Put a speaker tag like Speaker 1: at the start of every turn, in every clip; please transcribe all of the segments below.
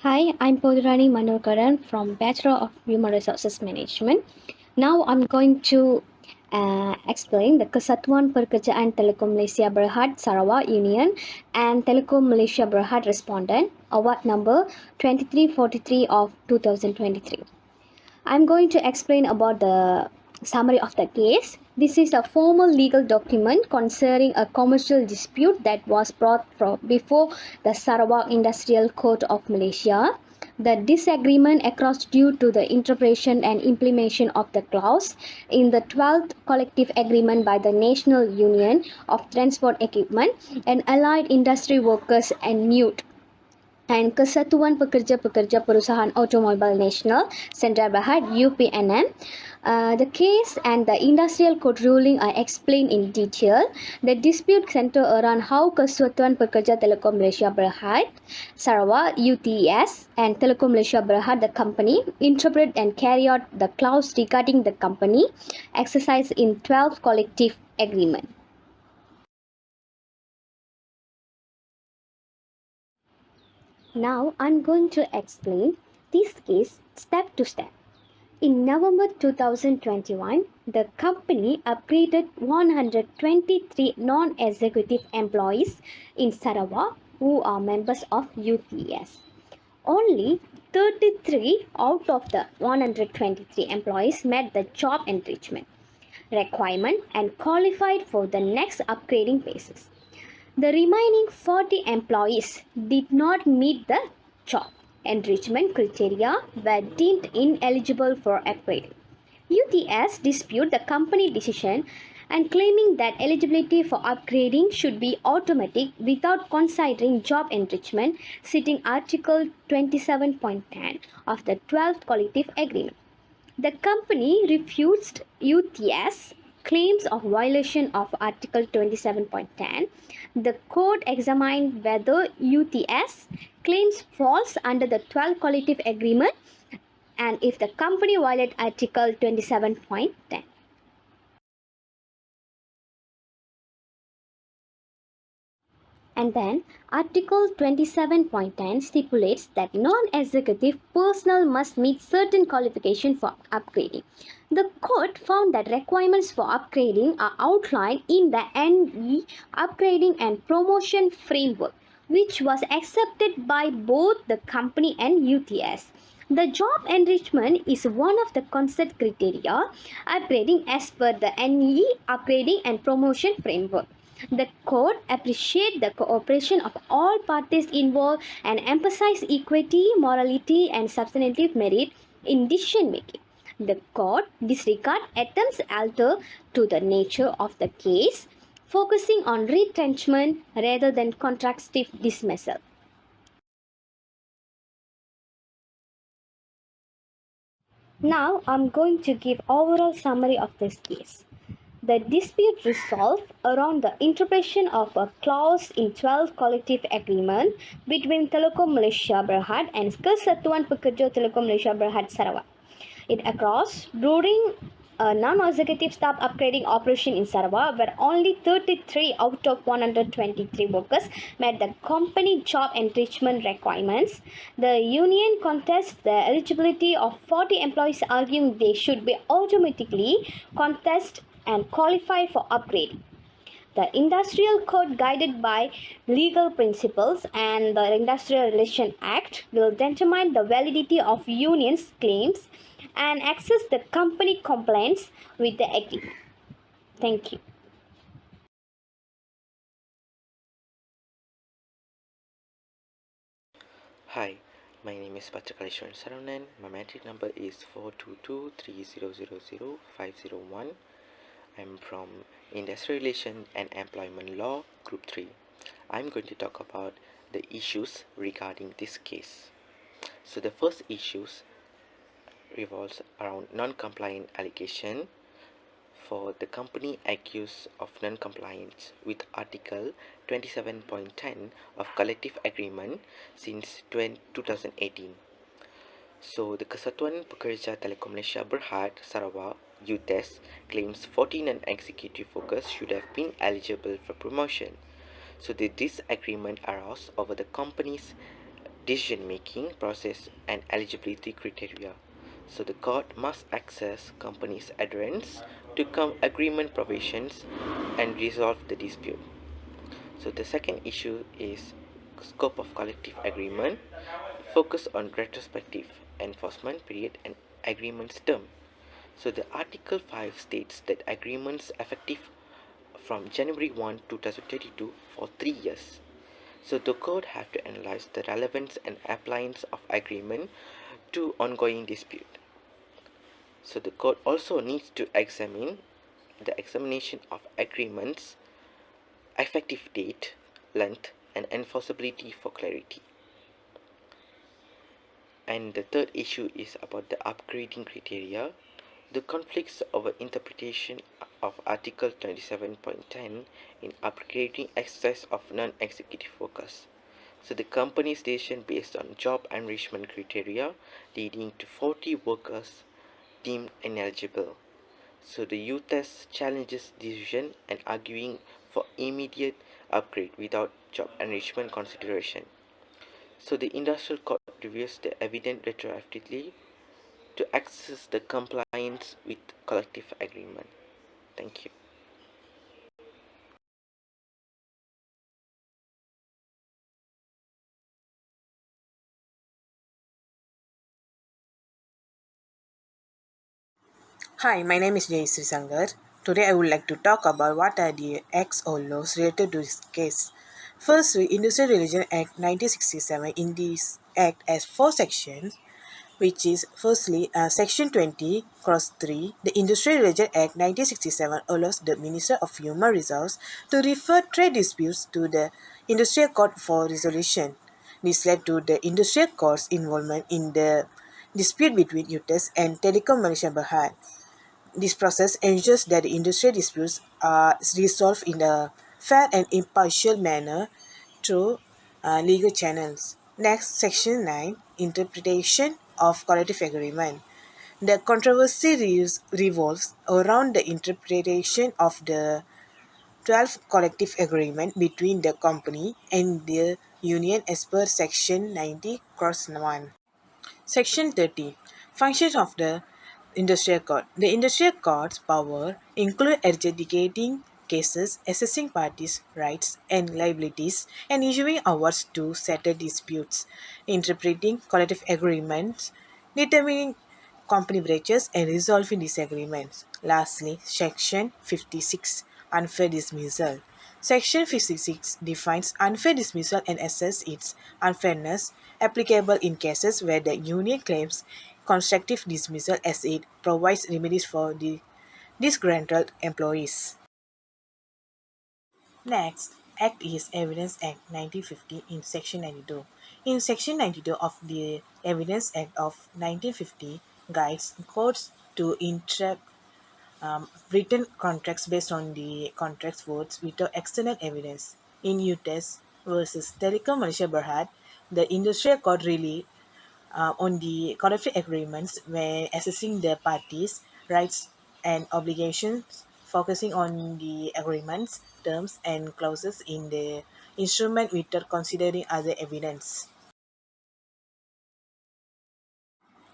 Speaker 1: Hi, I'm Podurani Manokaran from Bachelor of Human Resources Management. Now I'm going to explain the Kesatuan Pekerjaan Telekom Malaysia Berhad Sarawak Union and Telekom Malaysia Berhad Respondent, award number 2343 of 2023. I'm going to explain about the summary of the case. This is a formal legal document concerning a commercial dispute that was brought before the Sarawak Industrial Court of Malaysia. The disagreement arose due to the interpretation and implementation of the clause in the 12th collective agreement by the National Union of Transport Equipment and Allied Industry Workers and NUT and Kesatuan Pekerja-Pekerja Perusahaan Automobile Nasional Sdn Bhd UPNM. The case and the industrial court ruling are explained in detail. The dispute centre around how Kesatuan Pekerja Telekom Malaysia Berhad Sarawak UTS and Telekom Malaysia Berhad the company interpret and carry out the clause regarding the company exercised in 12 collective agreement. Now I'm going to explain this case step to step. In November 2021, the company upgraded 123 non-executive employees in Sarawak who are members of UTS. Only 33 out of the 123 employees met the job enrichment requirement and qualified for the next upgrading phases. The remaining 40 employees did not meet the job enrichment criteria, were deemed ineligible for upgrading. UTS dispute the company decision and claiming that eligibility for upgrading should be automatic without considering job enrichment, citing Article 27.10 of the 12th Collective Agreement. The company refused UTS claims of violation of Article 27.10. The court examined whether UTS claims falls under the 12 collective agreement and if the company violated Article 27.10. And then Article 27.10 stipulates that non-executive personnel must meet certain qualifications for upgrading. The court found that requirements for upgrading are outlined in the NE Upgrading and Promotion Framework, which was accepted by both the company and UTS. The job enrichment is one of the consent criteria upgrading as per the NE Upgrading and Promotion Framework. The court appreciates the cooperation of all parties involved and emphasizes equity, morality, and substantive merit in decision making. The court disregards attempts alter to the nature of the case, focusing on retrenchment rather than constructive dismissal. Now I'm going to give overall summary of this case. The dispute resolved around the interpretation of a clause in 12 collective agreement between Telekom Malaysia Berhad and Kesatuan Pekerja Telekom Malaysia Berhad Sarawak. It occurs during a non-executive staff upgrading operation in Sarawak where only 33 out of 123 workers met the company job enrichment requirements. The union contests the eligibility of 40 employees arguing they should be automatically contest and qualify for upgrade. The Industrial Code, guided by legal principles and the Industrial Relation Act, will determine the validity of unions' claims and assess the company compliance with the agreement. Thank you.
Speaker 2: Hi, my name is Pachakaleshwaran Saranan. My metric number is 42230000501. I'm from Industrial Relation and Employment Law, Group 3. I'm going to talk about the issues regarding this case. So the first issues revolves around non-compliant allegation for the company accused of non-compliance with Article 27.10 of Collective Agreement since 2018. So, the Kesatuan Pekerja Telekom Malaysia Berhad Sarawak UTES claims 40 non-executive workers should have been eligible for promotion. So, the disagreement arose over the company's decision making process and eligibility criteria. So the court must assess companies' adherence to agreement provisions and resolve the dispute. So the second issue is scope of collective agreement, focus on retrospective enforcement period and agreement's term. So the Article 5 states that agreements effective from January 1, 2032 for 3 years. So the court have to analyze the relevance and appliance of agreement to ongoing dispute. So the court also needs to examine the examination of agreements, effective date, length, and enforceability for clarity. And the third issue is about the upgrading criteria. The conflicts over interpretation of Article 27.10 in upgrading excess of non-executive workers. So the company's decision based on job enrichment criteria leading to 40 workers deemed ineligible. So the UTES challenges decision and arguing for immediate upgrade without job enrichment consideration. So the industrial court reviews the evidence retroactively to access the compliance with collective agreement. Thank you.
Speaker 3: Hi, my name is Jay Sankar. Today I would like to talk about what are the acts or laws related to this case. First, the Industrial Religion Act 1967. In this act has four sections, which is firstly section 20 cross 3. The Industrial Religion Act 1967 allows the Minister of Human Resources to refer trade disputes to the Industrial Court for resolution. This led to the Industrial Court's involvement in the dispute between UTES and Telekom Malaysia Berhad. This process ensures that industrial disputes are resolved in a fair and impartial manner through legal channels. Next, Section 9, Interpretation of Collective Agreement. The controversy revolves around the interpretation of the 12th collective agreement between the company and the union as per Section 90 cross 1. Section 30. Functions of the Industrial Court. The Industrial Court's power include adjudicating cases, assessing parties' rights and liabilities, and issuing awards to settle disputes, interpreting collective agreements, determining company breaches, and resolving disagreements. Lastly, Section 56. Unfair dismissal. Section 56 defines unfair dismissal and assesses its unfairness, applicable in cases where the union claims constructive dismissal as it provides remedies for the disgruntled employees. Next, Act is Evidence Act 1950 in Section 92. In Section 92 of the Evidence Act of 1950 guides courts to interpret written contracts based on the contract's words without external evidence. In UTES versus Telekom Malaysia Berhad, the Industrial Court really on the collective agreements when assessing the parties' rights and obligations, focusing on the agreements, terms, and clauses in the instrument without considering other evidence.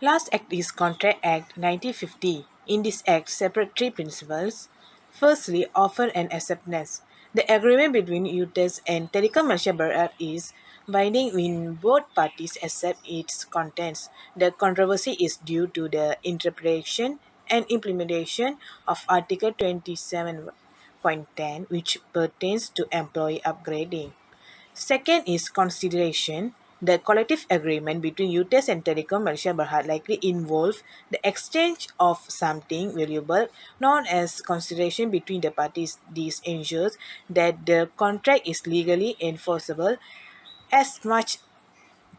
Speaker 3: Last act is Contract Act 1950. In this act, separate three principles. Firstly, offer and acceptance. The agreement between UTES and Telekom Malaysia Berhad is binding when both parties accept its contents. The controversy is due to the interpretation and implementation of Article 27.10, which pertains to employee upgrading. Second is consideration. The collective agreement between UTES and Telekom Malaysia Berhad likely involve the exchange of something valuable known as consideration between the parties. This ensures that the contract is legally enforceable as much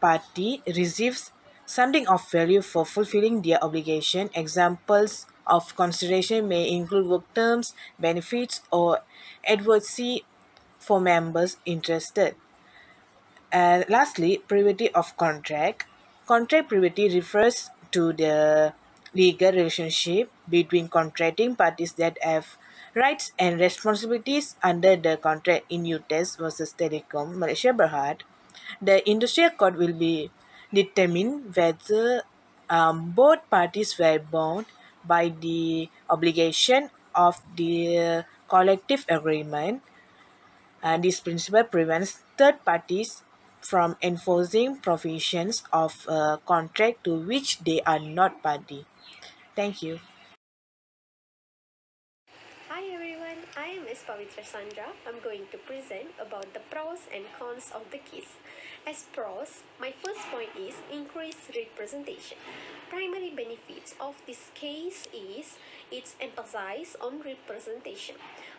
Speaker 3: party receives something of value for fulfilling their obligation. Examples of consideration may include work terms, benefits, or advocacy for members interested. And lastly, privity of contract. Contract privity refers to the legal relationship between contracting parties that have rights and responsibilities under the contract in UTES versus Telekom Malaysia Berhad. The industrial court will be determine whether both parties were bound by the obligation of the collective agreement, and this principle prevents third parties from enforcing provisions of a contract to which they are not party. Thank you.
Speaker 4: Hi everyone, I am Ms. Pavitra Sandra. I'm going to present about the pros and cons of the case. As pros, my first point is increased representation. Primary benefits of this case is its emphasis on representation.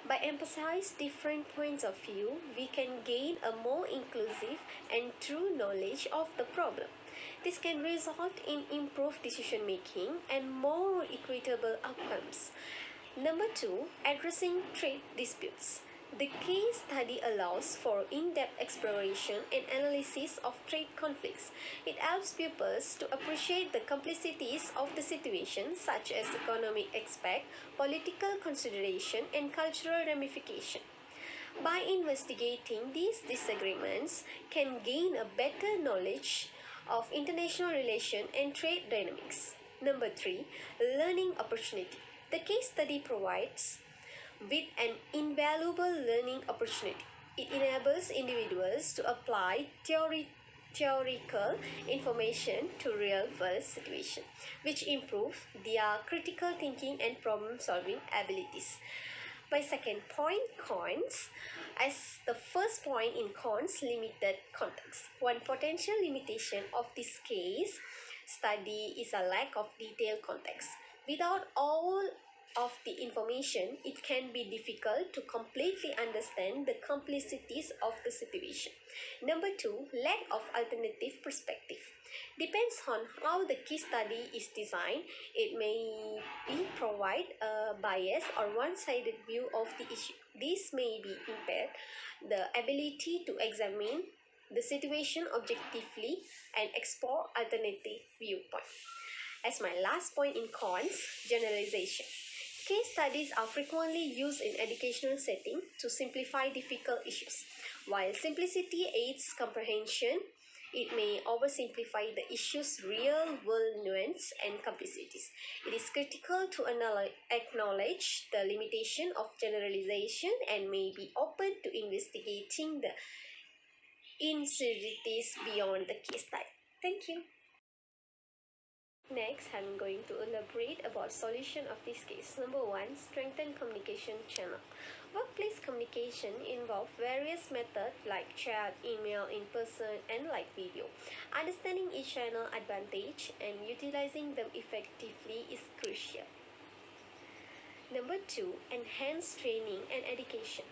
Speaker 4: By emphasizing different points of view, we can gain a more inclusive and true knowledge of the problem. This can result in improved decision making and more equitable outcomes. Number two, addressing trade disputes. The case study allows for in-depth exploration and analysis of trade conflicts. It helps pupils to appreciate the complexities of the situation, such as economic aspect, political consideration, and cultural ramification. By investigating these disagreements, can gain a better knowledge of international relations and trade dynamics. Number three, learning opportunity. The case study provides with an invaluable learning opportunity. It enables individuals to apply theoretical information to real world situations, which improve their critical thinking and problem solving abilities. My second point, cons. As the first point in cons, limited context. One potential limitation of this case study is a lack of detailed context. Without all of the information, it can be difficult to completely understand the complexities of the situation. Number two, lack of alternative perspective. Depends on how the case study is designed, it may be provide a biased or one-sided view of the issue. This may be impaired the ability to examine the situation objectively and explore alternative viewpoints. As my last point in cons, generalization. Case studies are frequently used in educational settings to simplify difficult issues. While simplicity aids comprehension, it may oversimplify the issue's real world nuance and complexities. It is critical to acknowledge the limitation of generalization and may be open to investigating the insecurities beyond the case type. Thank you. Next, I'm going to elaborate about solution of this case. Number one, strengthen communication channel. Workplace communication involve various methods like chat, email, in person, and like video. Understanding each channel advantage and utilizing them effectively is crucial. Number two, enhance training and education.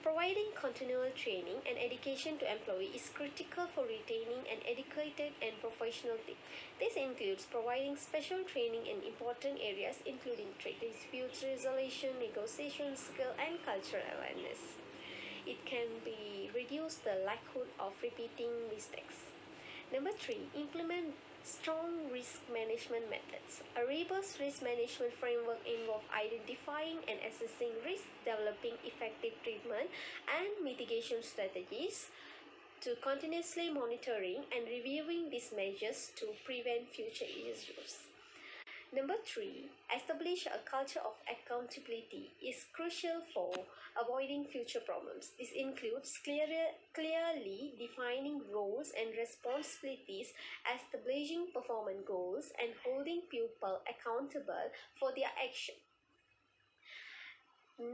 Speaker 4: Providing continual training and education to employees is critical for retaining an educated and professional team. This includes providing special training in important areas including trade disputes resolution, negotiation skill, and cultural awareness. It can be reduce the likelihood of repeating mistakes. Number three, implement strong risk management methods. A robust risk management framework involves identifying and assessing risk, developing effective treatment and mitigation strategies, to continuously monitoring and reviewing these measures to prevent future issues. Number three, establish a culture of accountability is crucial for avoiding future problems. This includes clearly defining roles and responsibilities, establishing performance goals, and holding people accountable for their action.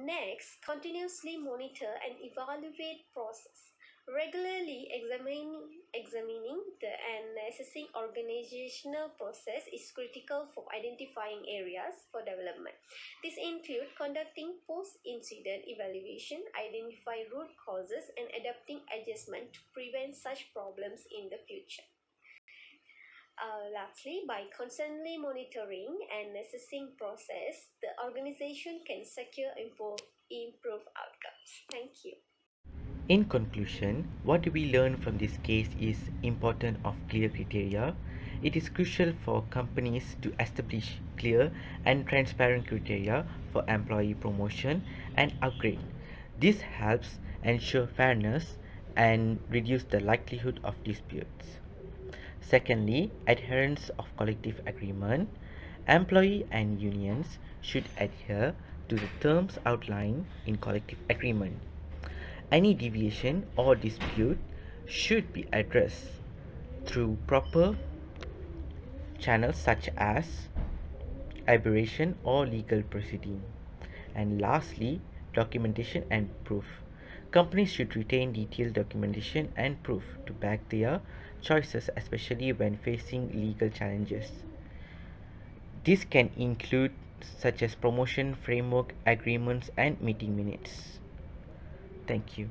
Speaker 4: Next, continuously monitor and evaluate process. Regularly examining and assessing organizational process is critical for identifying areas for development. This includes conducting post-incident evaluation, identify root causes, and adapting adjustment to prevent such problems in the future. Lastly, by constantly monitoring and assessing process, the organization can secure improve outcomes. Thank you.
Speaker 2: In conclusion, what we learn from this case is importance of clear criteria. It is crucial for companies to establish clear and transparent criteria for employee promotion and upgrade. This helps ensure fairness and reduce the likelihood of disputes. Secondly, adherence of collective agreement. Employee and unions should adhere to the terms outlined in collective agreement. Any deviation or dispute should be addressed through proper channels such as arbitration or legal proceeding. And lastly, documentation and proof. Companies should retain detailed documentation and proof to back their choices, especially when facing legal challenges. This can include such as promotion framework agreements and meeting minutes. Thank you.